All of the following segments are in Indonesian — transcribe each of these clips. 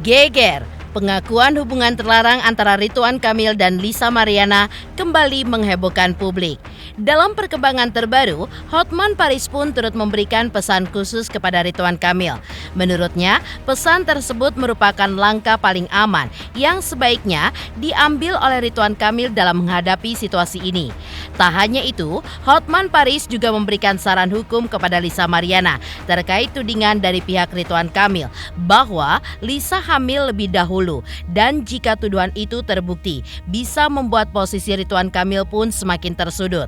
Geger, pengakuan hubungan terlarang antara Ridwan Kamil dan Lisa Mariana kembali menghebohkan publik. Dalam perkembangan terbaru, Hotman Paris pun turut memberikan pesan khusus kepada Ridwan Kamil. Menurutnya, pesan tersebut merupakan langkah paling aman yang sebaiknya diambil oleh Ridwan Kamil dalam menghadapi situasi ini. Tak hanya itu, Hotman Paris juga memberikan saran hukum kepada Lisa Mariana terkait tudingan dari pihak Ridwan Kamil bahwa Lisa hamil lebih dahulu dan jika tuduhan itu terbukti bisa membuat posisi Ridwan Kamil pun semakin tersudut.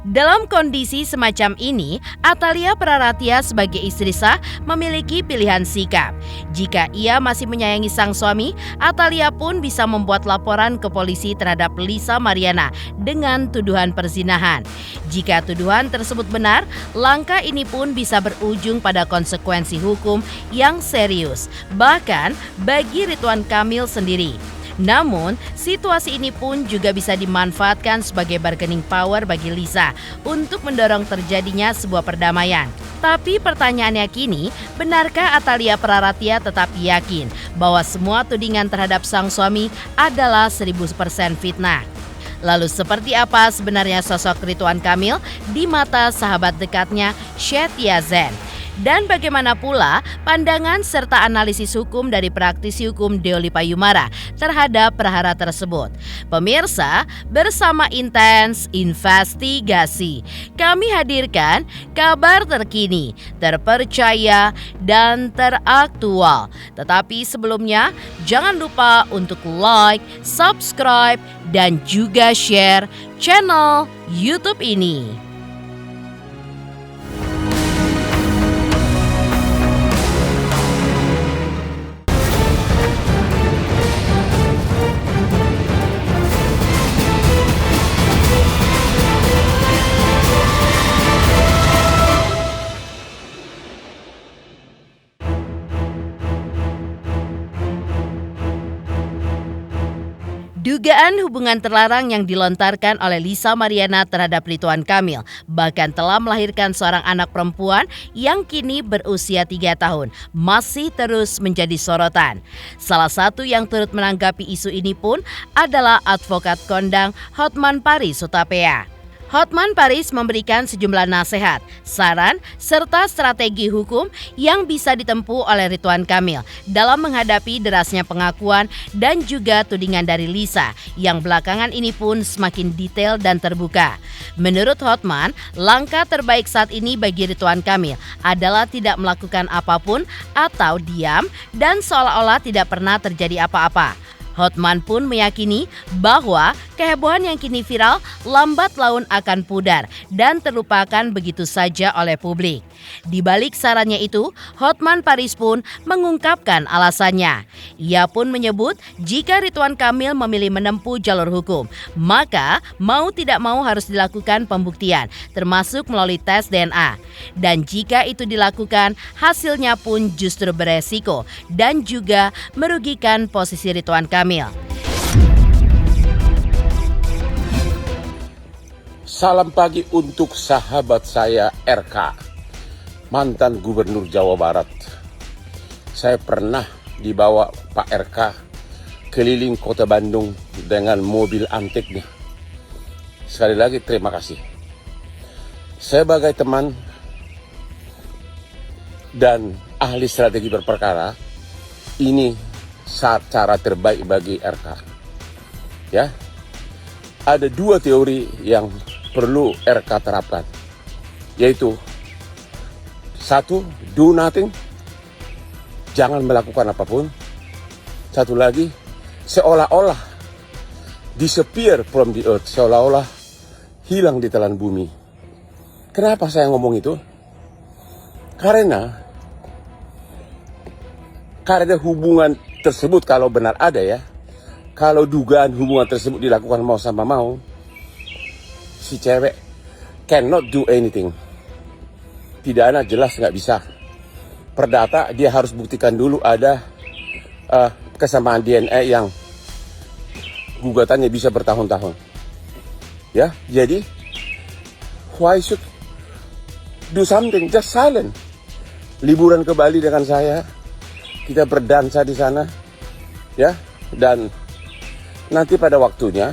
Dalam kondisi semacam ini, Atalia Praratia sebagai istri sah memiliki pilihan sikap. Jika ia masih menyayangi sang suami, Atalia pun bisa membuat laporan ke polisi terhadap Lisa Mariana dengan tuduhan perzinahan. Jika tuduhan tersebut benar, langkah ini pun bisa berujung pada konsekuensi hukum yang serius, bahkan bagi Ridwan Kamil sendiri. Namun, situasi ini pun juga bisa dimanfaatkan sebagai bargaining power bagi Lisa untuk mendorong terjadinya sebuah perdamaian. Tapi pertanyaannya kini, benarkah Atalia Praratia tetap yakin bahwa semua tudingan terhadap sang suami adalah 1000% fitnah? Lalu seperti apa sebenarnya sosok Ridwan Kamil di mata sahabat dekatnya Setia Zen? Dan bagaimana pula pandangan serta analisis hukum dari praktisi hukum Deoli Payumara terhadap perkara tersebut? Pemirsa, bersama Intens Investigasi, kami hadirkan kabar terkini, terpercaya, dan teraktual. Tetapi sebelumnya, jangan lupa untuk like, subscribe, dan juga share channel YouTube ini. Dugaan hubungan terlarang yang dilontarkan oleh Lisa Mariana terhadap Ridwan Kamil bahkan telah melahirkan seorang anak perempuan yang kini berusia 3 tahun masih terus menjadi sorotan. Salah satu yang turut menanggapi isu ini pun adalah advokat kondang Hotman Paris Hutapea. Hotman Paris memberikan sejumlah nasihat, saran, serta strategi hukum yang bisa ditempuh oleh Ridwan Kamil dalam menghadapi derasnya pengakuan dan juga tudingan dari Lisa yang belakangan ini pun semakin detail dan terbuka. Menurut Hotman, langkah terbaik saat ini bagi Ridwan Kamil adalah tidak melakukan apapun atau diam dan seolah-olah tidak pernah terjadi apa-apa. Hotman pun meyakini bahwa kehebohan yang kini viral lambat laun akan pudar dan terlupakan begitu saja oleh publik. Di balik sarannya itu, Hotman Paris pun mengungkapkan alasannya. Ia pun menyebut jika Ridwan Kamil memilih menempuh jalur hukum, maka mau tidak mau harus dilakukan pembuktian, termasuk melalui tes DNA. Dan jika itu dilakukan, hasilnya pun justru beresiko dan juga merugikan posisi Ridwan Kamil. Salam pagi untuk sahabat saya RK, mantan Gubernur Jawa Barat. Saya pernah dibawa Pak RK keliling kota Bandung dengan mobil antiknya. Sekali lagi terima kasih. Saya sebagai teman dan ahli strategi berperkara, ini cara terbaik bagi RK. Ya, ada 2 teori yang perlu RK terapkan, yaitu 1, do nothing, jangan melakukan apapun. 1 lagi, seolah-olah disappear from the earth, seolah-olah hilang di telan bumi. Kenapa saya ngomong itu? Karena hubungan tersebut kalau benar ada ya, kalau dugaan hubungan tersebut dilakukan mau sama mau, si cewek cannot do anything. Pidana jelas nggak bisa. Perdata dia harus buktikan dulu ada kesamaan DNA yang gugatannya bisa bertahun-tahun. Ya, jadi why should do something, just silent. Liburan ke Bali dengan saya, kita berdansa di sana, Ya, dan nanti pada waktunya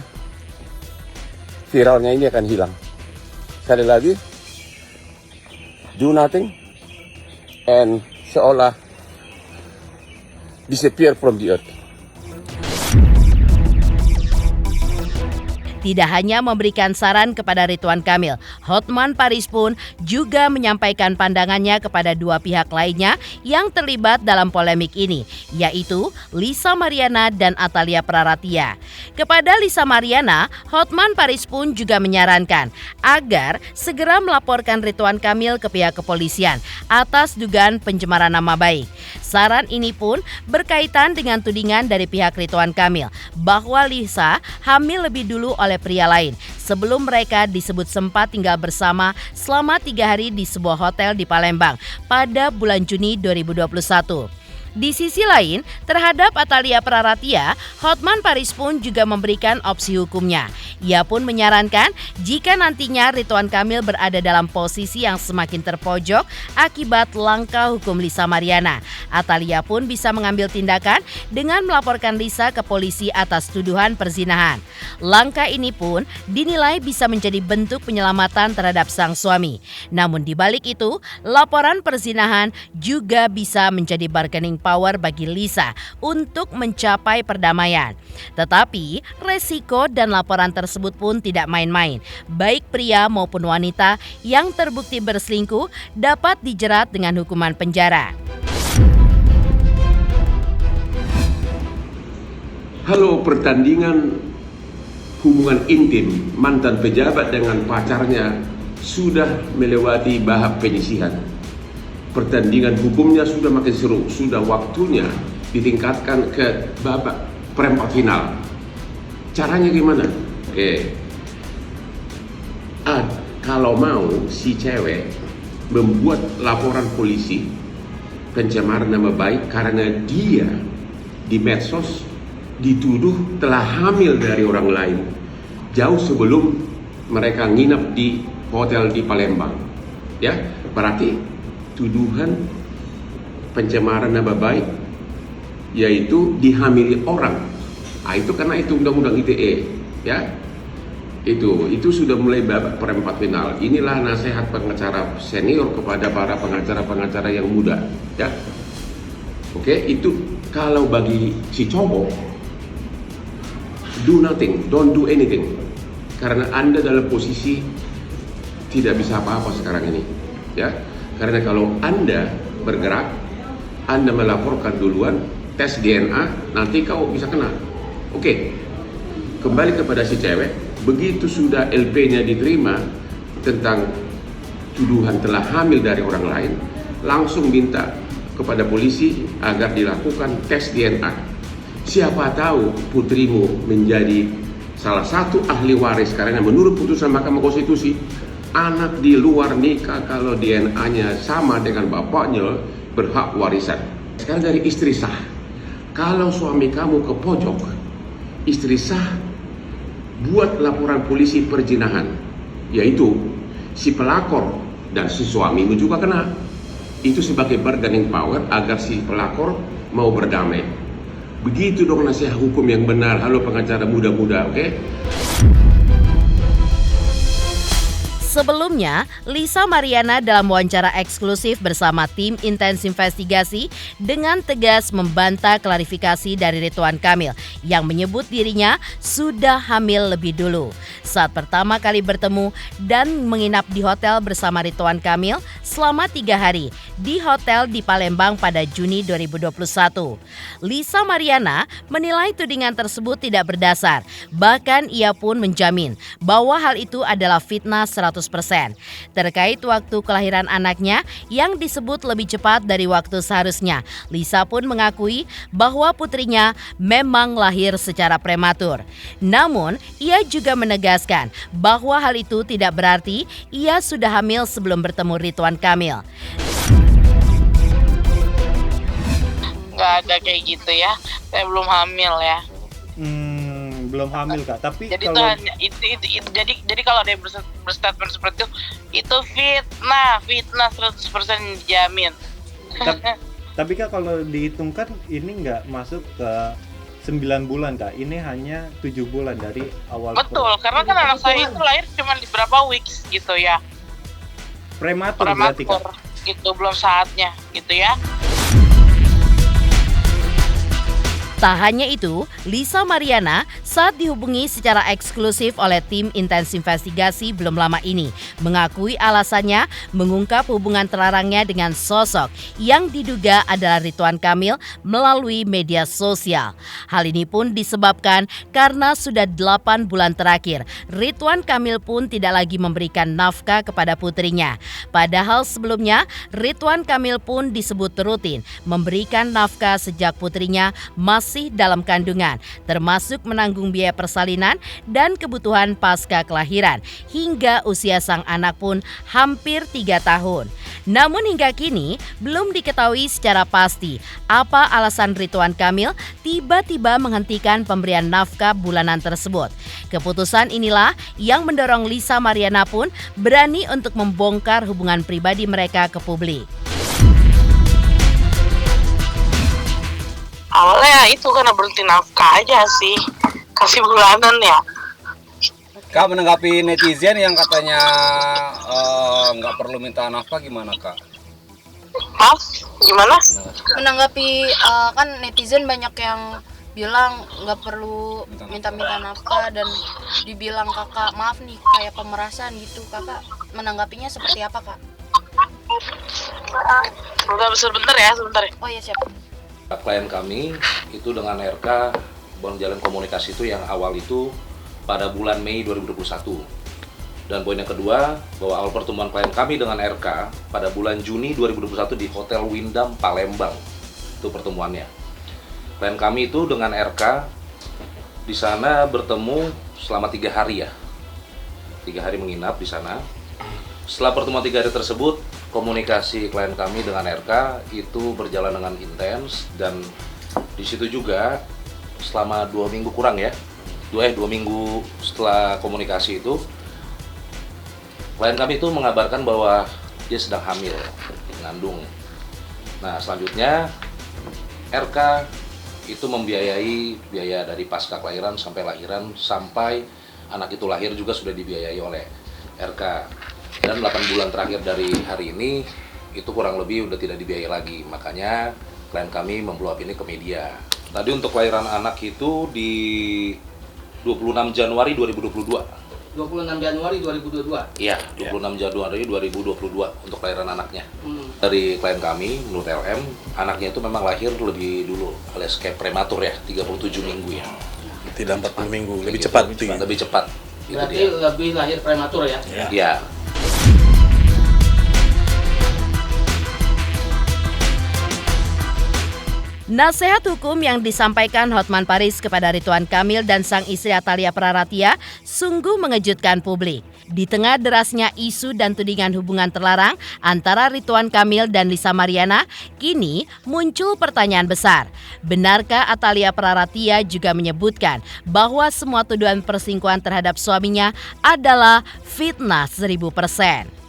viralnya ini akan hilang. Sekali lagi, do nothing and seolah disappear from the earth. Tidak hanya memberikan saran kepada Ridwan Kamil, Hotman Paris pun juga menyampaikan pandangannya kepada dua pihak lainnya yang terlibat dalam polemik ini, yaitu Lisa Mariana dan Atalia Praratia. Kepada Lisa Mariana, Hotman Paris pun juga menyarankan agar segera melaporkan Ridwan Kamil ke pihak kepolisian atas dugaan pencemaran nama baik. Saran ini pun berkaitan dengan tudingan dari pihak Ridwan Kamil bahwa Lisa hamil lebih dulu oleh pria lain sebelum mereka disebut sempat tinggal bersama selama 3 hari di sebuah hotel di Palembang pada bulan Juni 2021. Di sisi lain, terhadap Atalia Praratia, Hotman Paris pun juga memberikan opsi hukumnya. Ia pun menyarankan jika nantinya Ridwan Kamil berada dalam posisi yang semakin terpojok akibat langkah hukum Lisa Mariana, Atalia pun bisa mengambil tindakan dengan melaporkan Lisa ke polisi atas tuduhan perzinahan. Langkah ini pun dinilai bisa menjadi bentuk penyelamatan terhadap sang suami. Namun di balik itu, laporan perzinahan juga bisa menjadi bargaining power bagi Lisa untuk mencapai perdamaian. Tetapi resiko dan laporan tersebut pun tidak main-main. Baik pria maupun wanita yang terbukti berselingkuh dapat dijerat dengan hukuman penjara. Halo, pertandingan hubungan intim mantan pejabat dengan pacarnya sudah melewati tahap penyisihan. Pertandingan hukumnya sudah makin seru, sudah waktunya ditingkatkan ke babak perempat final. Caranya gimana? Kalau mau si cewek membuat laporan polisi pencemaran nama baik karena dia di medsos dituduh telah hamil dari orang lain jauh sebelum mereka nginap di hotel di Palembang. Ya, berarti tuduhan pencemaran nama baik yaitu dihamili orang. Itu karena itu undang-undang ITE, ya. Itu sudah mulai babak perempat final. Inilah nasihat pengacara senior kepada para pengacara-pengacara yang muda, ya. Oke, itu kalau bagi si cowok, do nothing, don't do anything. Karena Anda dalam posisi tidak bisa apa-apa sekarang ini, ya. Karena kalau Anda bergerak, Anda melaporkan duluan, tes DNA, nanti kau bisa kena. Oke, kembali kepada si cewek, begitu sudah LP-nya diterima tentang tuduhan telah hamil dari orang lain, langsung minta kepada polisi agar dilakukan tes DNA. Siapa tahu putrimu menjadi salah satu ahli waris, karena menurut putusan Mahkamah Konstitusi, anak di luar nikah kalau DNA-nya sama dengan bapaknya berhak warisan. Sekarang dari istri sah. Kalau suami kamu ke pojok, istri sah buat laporan polisi perzinahan, yaitu si pelakor dan si suamimu juga kena. Itu sebagai bargaining power agar si pelakor mau berdamai. Begitu dong nasihat hukum yang benar. Halo pengacara muda-muda, oke? Sebelumnya, Lisa Mariana dalam wawancara eksklusif bersama tim Intens Investigasi dengan tegas membantah klarifikasi dari Ridwan Kamil yang menyebut dirinya sudah hamil lebih dulu. Saat pertama kali bertemu dan menginap di hotel bersama Ridwan Kamil selama 3 hari di hotel di Palembang pada Juni 2021. Lisa Mariana menilai tudingan tersebut tidak berdasar. Bahkan ia pun menjamin bahwa hal itu adalah fitnah 100%. Terkait waktu kelahiran anaknya yang disebut lebih cepat dari waktu seharusnya, Lisa pun mengakui bahwa putrinya memang lahir secara prematur. Namun, ia juga menegaskan bahwa hal itu tidak berarti ia sudah hamil sebelum bertemu Ridwan Kamil. Nggak ada kayak gitu ya, saya belum hamil ya. Belum hamil Kak, tapi Jadi kalau jadi kalau ada yang berstatement seperti itu fitnah 100% dijamin. tapi Kak kalau dihitungkan ini nggak masuk ke 9 bulan Kak, ini hanya 7 bulan dari awal. Betul, karena kan anak saya itu lahir cuma di berapa weeks gitu ya. Prematur berarti Kak. Prematur gitu, belum saatnya gitu ya. Tak hanya itu, Lisa Mariana saat dihubungi secara eksklusif oleh tim intens investigasi belum lama ini mengakui alasannya mengungkap hubungan terlarangnya dengan sosok yang diduga adalah Ridwan Kamil melalui media sosial. Hal ini pun disebabkan karena sudah 8 bulan terakhir Ridwan Kamil pun tidak lagi memberikan nafkah kepada putrinya. Padahal sebelumnya Ridwan Kamil pun disebut rutin memberikan nafkah sejak putrinya masih dalam kandungan, termasuk menanggung biaya persalinan dan kebutuhan pasca kelahiran, hingga usia sang anak pun hampir 3 tahun. Namun hingga kini belum diketahui secara pasti apa alasan Ridwan Kamil tiba-tiba menghentikan pemberian nafkah bulanan tersebut. Keputusan inilah yang mendorong Lisa Mariana pun berani untuk membongkar hubungan pribadi mereka ke publik. Awalnya itu karena berhenti nafkah aja sih, kasih bulanan ya. Kak, menanggapi netizen yang katanya nggak perlu minta nafkah gimana Kak? Hah? Gimana? Menanggapi kan netizen banyak yang bilang nggak perlu minta-minta nafkah dan dibilang kakak maaf nih kayak pemerasan gitu. Kakak menanggapinya seperti apa Kak? Sebentar ya. Oh iya siap. Klien kami itu dengan RK menjalin komunikasi itu yang awal itu pada bulan Mei 2021. Dan poin yang kedua, bahwa awal pertemuan klien kami dengan RK pada bulan Juni 2021 di Hotel Windam Palembang. Itu pertemuannya. Klien kami itu dengan RK di sana bertemu selama 3 hari ya. 3 hari menginap di sana. Setelah pertemuan 3 hari tersebut, komunikasi klien kami dengan RK itu berjalan dengan intens, dan di situ juga selama 2 minggu kurang ya, 2 minggu setelah komunikasi itu, klien kami itu mengabarkan bahwa dia sedang hamil, mengandung. Nah selanjutnya RK itu membiayai biaya dari pasca kelahiran sampai lahiran, sampai anak itu lahir juga sudah dibiayai oleh RK. Dan 8 bulan terakhir dari hari ini itu kurang lebih udah tidak dibiayai lagi. Makanya klien kami memblow up ini ke media. Tadi untuk kelahiran anak itu di 26 Januari 2022. 26 Januari 2022? Iya, 26 Januari 2022 untuk kelahiran anaknya. Dari klien kami, menurut LM, anaknya itu memang lahir lebih dulu, alias kayak prematur ya, 37 minggu ya. Tidak 40 minggu, lebih cepat. Lebih cepat. Berarti lebih lahir prematur ya? Iya. Nasihat hukum yang disampaikan Hotman Paris kepada Ridwan Kamil dan sang istri Atalia Praratia sungguh mengejutkan publik. Di tengah derasnya isu dan tudingan hubungan terlarang antara Ridwan Kamil dan Lisa Mariana, kini muncul pertanyaan besar. Benarkah Atalia Praratia juga menyebutkan bahwa semua tuduhan perselingkuhan terhadap suaminya adalah fitnah 1000%?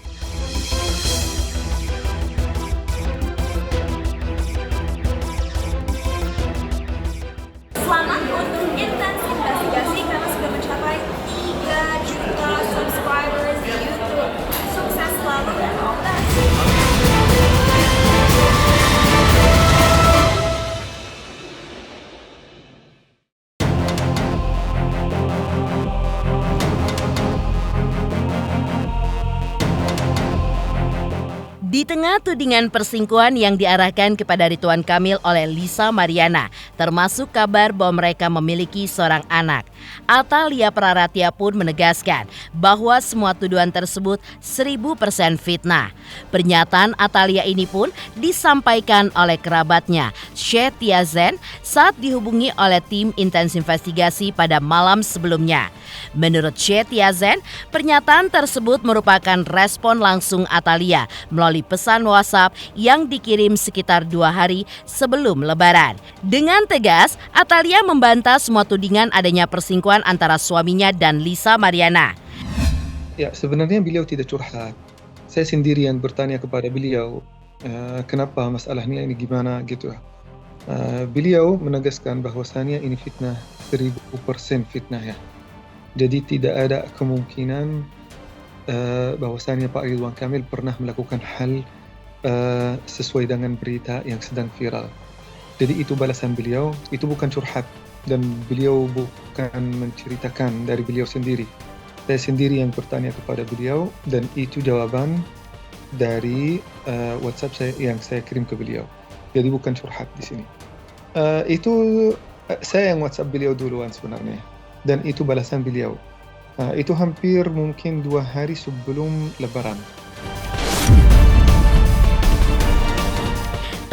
Selamat untuk intens investigasi karena sudah mencapai 3 juta subscribers di YouTube. Sukses selalu dan all the best. Di tengah tudingan perselingkuhan yang diarahkan kepada Ridwan Kamil oleh Lisa Mariana, termasuk kabar bahwa mereka memiliki seorang anak, Atalia Praratia pun menegaskan bahwa semua tuduhan tersebut 1000% fitnah. Pernyataan Atalia ini pun disampaikan oleh kerabatnya, Shetia Zen, saat dihubungi oleh tim intens investigasi pada malam sebelumnya. Menurut Shetia Zen, pernyataan tersebut merupakan respon langsung Atalia melalui pesan WhatsApp yang dikirim sekitar 2 hari sebelum Lebaran. Dengan tegas, Atalia membantah semua tudingan adanya perselingkuhan antara suaminya dan Lisa Mariana. Ya, sebenarnya beliau tidak curhat. Saya sendiri yang bertanya kepada beliau, kenapa masalahnya ini gimana gitu. Beliau menegaskan bahwasannya ini fitnah, 1000% fitnah ya. Jadi tidak ada kemungkinan bahwasannya Pak Ridwan Kamil pernah melakukan hal sesuai dengan berita yang sedang viral. Jadi itu balasan beliau, itu bukan curhat dan beliau bukan menceritakan dari beliau sendiri. Saya sendiri yang bertanya kepada beliau dan itu jawaban dari WhatsApp yang saya kirim ke beliau. Jadi bukan curhat di sini. Itu saya yang WhatsApp beliau duluan sebenarnya dan itu balasan beliau. Itu hampir mungkin 2 hari sebelum Lebaran.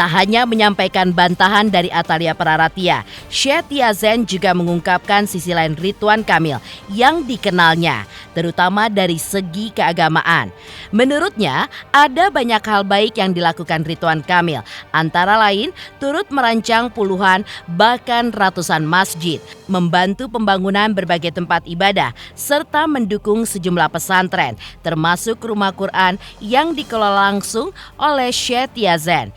Tak hanya menyampaikan bantahan dari Atalia Praratia, Syed Yazen juga mengungkapkan sisi lain Ridwan Kamil yang dikenalnya, terutama dari segi keagamaan. Menurutnya, ada banyak hal baik yang dilakukan Ridwan Kamil, antara lain turut merancang puluhan bahkan ratusan masjid, membantu pembangunan berbagai tempat ibadah, serta mendukung sejumlah pesantren, termasuk rumah Quran yang dikelola langsung oleh Syed Yazen.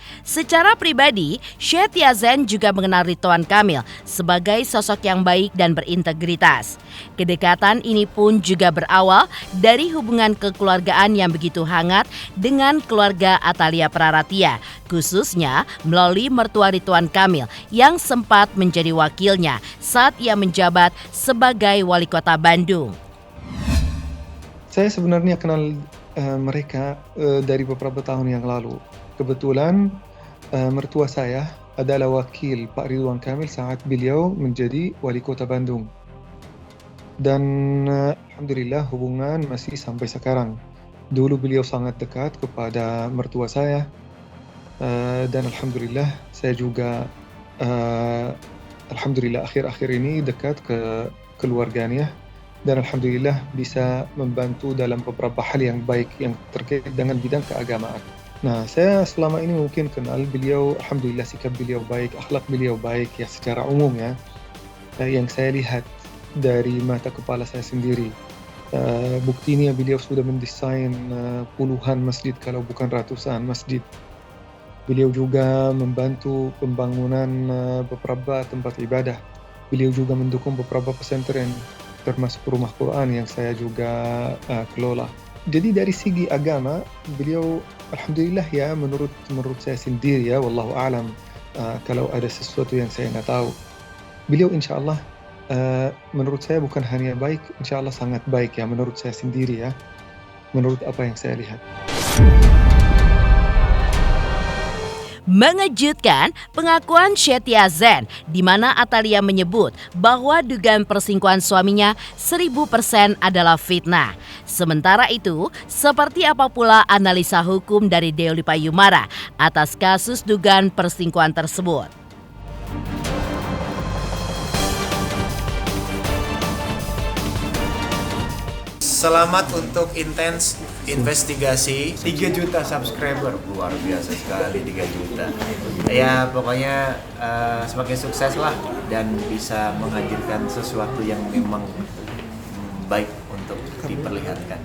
Secara pribadi, Syed Yazen juga mengenal Ridwan Kamil sebagai sosok yang baik dan berintegritas. Kedekatan ini pun juga berawal dari hubungan kekeluargaan yang begitu hangat dengan keluarga Atalia Praratia, khususnya melalui mertua Ridwan Kamil yang sempat menjadi wakilnya saat ia menjabat sebagai wali kota Bandung. Saya sebenarnya kenal mereka dari beberapa tahun yang lalu. Kebetulan mertua saya adalah wakil Pak Ridwan Kamil saat beliau menjadi wali kota Bandung. Dan alhamdulillah hubungan masih sampai sekarang. Dulu beliau sangat dekat kepada mertua saya dan alhamdulillah saya juga alhamdulillah akhir-akhir ini dekat ke keluarganya dan alhamdulillah bisa membantu dalam beberapa hal yang baik yang terkait dengan bidang keagamaan. Nah, saya selama ini mungkin kenal beliau, alhamdulillah sikap beliau baik, akhlak beliau baik ya secara umum ya. Yang saya lihat dari mata kepala saya sendiri. Buktinya beliau sudah mendesain puluhan masjid kalau bukan ratusan masjid. Beliau juga membantu pembangunan beberapa tempat ibadah. Beliau juga mendukung beberapa pesantren termasuk rumah Quran yang saya juga kelola. Jadi dari segi agama beliau alhamdulillah ya menurut saya sendiri ya wallahu a'lam, kalau ada sesuatu yang saya nggak tahu beliau insyaallah menurut saya bukan hanya baik, insyaallah sangat baik ya menurut saya sendiri ya, menurut apa yang saya lihat. Mengejutkan pengakuan Syed Yazen di mana Atalia menyebut bahwa dugaan perselingkuhan suaminya 1000% adalah fitnah. Sementara itu, seperti apa pula analisa hukum dari Deoli Payumara atas kasus dugaan perselingkuhan tersebut? Selamat untuk intens investigasi 3 juta subscriber, luar biasa sekali 3 juta. Ya pokoknya semakin sukses lah dan bisa menghadirkan sesuatu yang memang baik untuk diperlihatkan.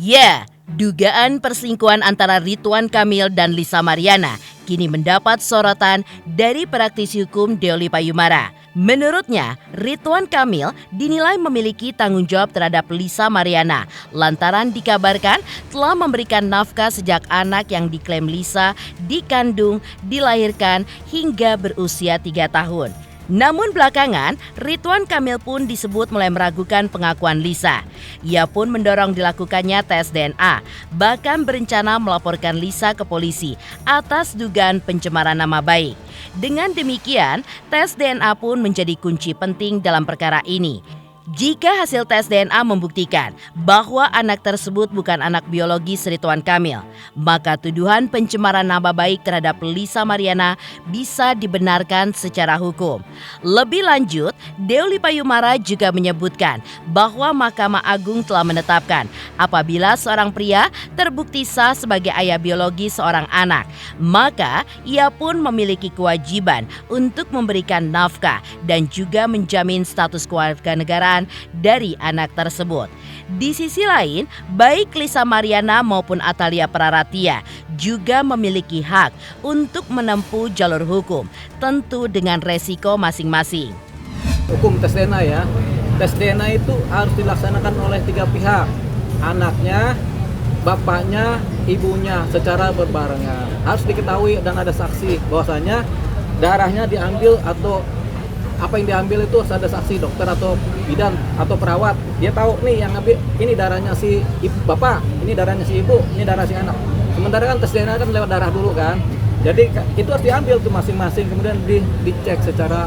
Ya, dugaan perselingkuhan antara Ridwan Kamil dan Lisa Mariana kini mendapat sorotan dari praktisi hukum Deoli Payumara. Menurutnya, Ridwan Kamil dinilai memiliki tanggung jawab terhadap Lisa Mariana lantaran dikabarkan telah memberikan nafkah sejak anak yang diklaim Lisa dikandung, dilahirkan hingga berusia 3 tahun. Namun belakangan, Ridwan Kamil pun disebut mulai meragukan pengakuan Lisa. Ia pun mendorong dilakukannya tes DNA, bahkan berencana melaporkan Lisa ke polisi atas dugaan pencemaran nama baik. Dengan demikian, tes DNA pun menjadi kunci penting dalam perkara ini. Jika hasil tes DNA membuktikan bahwa anak tersebut bukan anak biologis Ridwan Kamil, maka tuduhan pencemaran nama baik terhadap Lisa Mariana bisa dibenarkan secara hukum. Lebih lanjut, Deoli Payumara juga menyebutkan bahwa Mahkamah Agung telah menetapkan apabila seorang pria terbukti sah sebagai ayah biologi seorang anak, maka ia pun memiliki kewajiban untuk memberikan nafkah dan juga menjamin status kewarganegaraan dari anak tersebut. Di sisi lain, baik Lisa Mariana maupun Atalia Praratia juga memiliki hak untuk menempuh jalur hukum, tentu dengan resiko masing-masing. Hukum tes DNA ya, tes DNA itu harus dilaksanakan oleh 3 pihak, anaknya, bapaknya, ibunya secara berbarengan. Harus diketahui dan ada saksi bahwasanya darahnya diambil atau apa yang diambil itu ada saksi, dokter atau bidan atau perawat. Dia tahu nih yang ambil ini darahnya si bapak, ini darahnya si ibu, ini darah si anak. Sementara kan tes DNA kan lewat darah dulu kan. Jadi itu harus diambil tuh masing-masing, kemudian dicek secara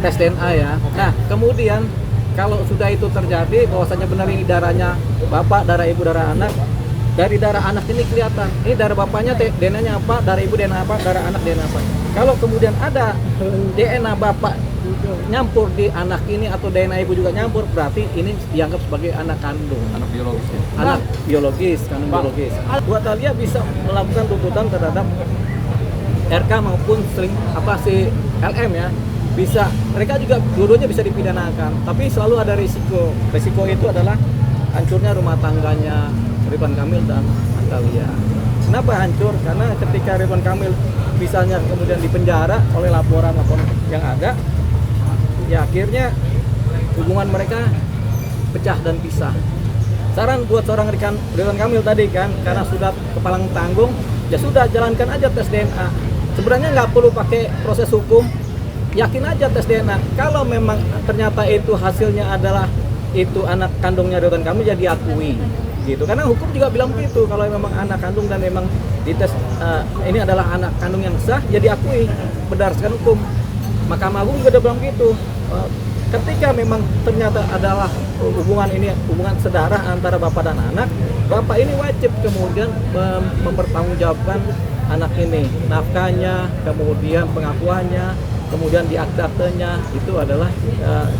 tes DNA ya. Nah kemudian kalau sudah itu terjadi bahwasanya benar ini darahnya bapak, darah ibu, darah anak. Dari darah anak ini kelihatan, ini darah bapaknya DNA-nya apa, darah ibu DNA apa, darah anak DNA apa. Kalau kemudian ada DNA bapak nyampur di anak ini atau DNA ibu juga nyampur, berarti ini dianggap sebagai anak kandung. Anak biologis ya? Anak biologis, kandung biologis. Buat Atalia bisa melakukan tuntutan terhadap RK maupun si LM ya. Bisa, mereka juga dua-duanya bisa dipidanakan, tapi selalu ada risiko. Risiko itu adalah hancurnya rumah tangganya Ridwan Kamil dan Atalia. Kenapa hancur? Karena ketika Ridwan Kamil misalnya kemudian dipenjara oleh laporan yang ada, ya akhirnya hubungan mereka pecah dan pisah. Saran buat seorang Ridwan Kamil tadi kan, karena sudah kepalang tanggung, ya sudah jalankan aja tes DNA. Sebenarnya nggak perlu pakai proses hukum, yakin aja tes DNA. Kalau memang ternyata itu hasilnya adalah itu anak kandungnya Ridwan Kamil, ya diakui. Gitu, karena hukum juga bilang begitu, kalau memang anak kandung dan memang dites ini adalah anak kandung yang sah, ya diakui berdasarkan hukum. Mahkamah Agung juga udah bilang begitu. Ketika memang ternyata adalah hubungan sedarah antara bapak dan anak, bapak ini wajib kemudian mempertanggungjawabkan anak ini, nafkahnya, kemudian pengakuannya, kemudian di akta-aktanya itu adalah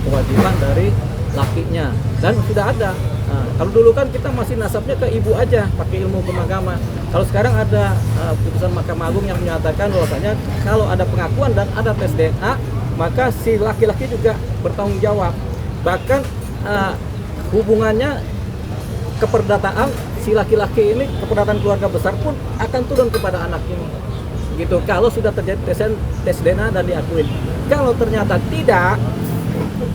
kewajiban dari lakinya dan sudah ada. Kalau dulu kan kita masih nasabnya ke ibu aja pakai ilmu hukum agama. Kalau sekarang ada putusan Mahkamah Agung yang menyatakan bahwasanya kalau ada pengakuan dan ada tes DNA, maka si laki-laki juga bertanggung jawab. Bahkan hubungannya keperdataan si laki-laki ini, keperdataan keluarga besar pun akan turun kepada anak ini. Gitu. Kalau sudah terjadi tes DNA dan diakui. Kalau ternyata tidak,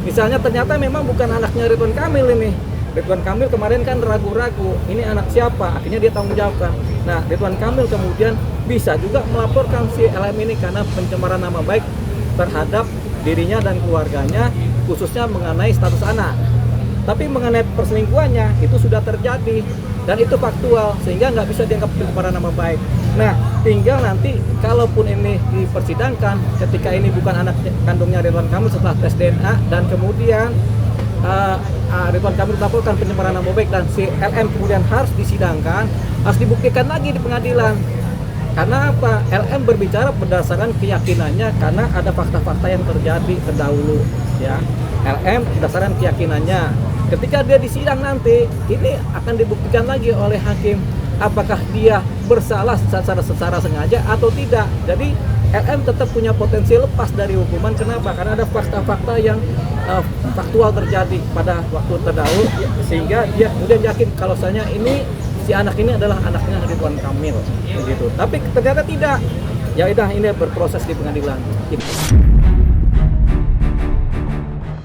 misalnya ternyata memang bukan anaknya Ridwan Kamil ini. Ridwan Kamil kemarin kan ragu-ragu, ini anak siapa? Akhirnya dia tanggung jawabkan. Nah, Ridwan Kamil kemudian bisa juga melaporkan si LM ini karena pencemaran nama baik terhadap dirinya dan keluarganya, khususnya mengenai status anak. Tapi mengenai perselingkuhannya itu sudah terjadi dan itu faktual, sehingga nggak bisa dianggap pencemaran nama baik. Nah, tinggal nanti kalaupun ini dipersidangkan, ketika ini bukan anak kandungnya Ridwan Kamil setelah tes DNA dan kemudian Ridwan Kamil melaporkan pencemaran nama baik dan si LM kemudian harus disidangkan, harus dibuktikan lagi di pengadilan. Karena apa? LM berbicara berdasarkan keyakinannya karena ada fakta-fakta yang terjadi terdahulu ya. LM berdasarkan keyakinannya. Ketika dia disidang nanti, ini akan dibuktikan lagi oleh hakim apakah dia bersalah secara sengaja atau tidak. Jadi LM tetap punya potensi lepas dari hukuman. Kenapa? Karena ada fakta-fakta yang faktual terjadi pada waktu terdahulu, sehingga dia kemudian yakin kalau misalnya ini si anak ini adalah anaknya Ridwan Kamil, begitu. Tapi ternyata tidak. Ya udah, ini berproses di pengadilan.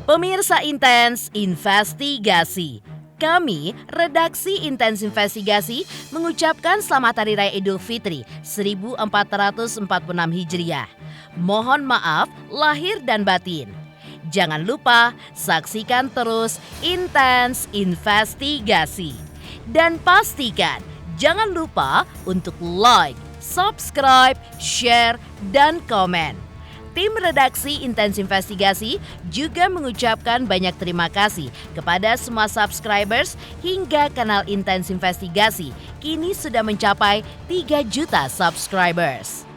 Pemirsa Intens Investigasi. Kami, Redaksi Intens Investigasi, mengucapkan Selamat Hari Raya Idul Fitri 1446 Hijriah. Mohon maaf lahir dan batin. Jangan lupa saksikan terus Intens Investigasi. Dan pastikan jangan lupa untuk like, subscribe, share, dan komen. Tim redaksi Intens Investigasi juga mengucapkan banyak terima kasih kepada semua subscribers hingga kanal Intens Investigasi kini sudah mencapai 3 juta subscribers.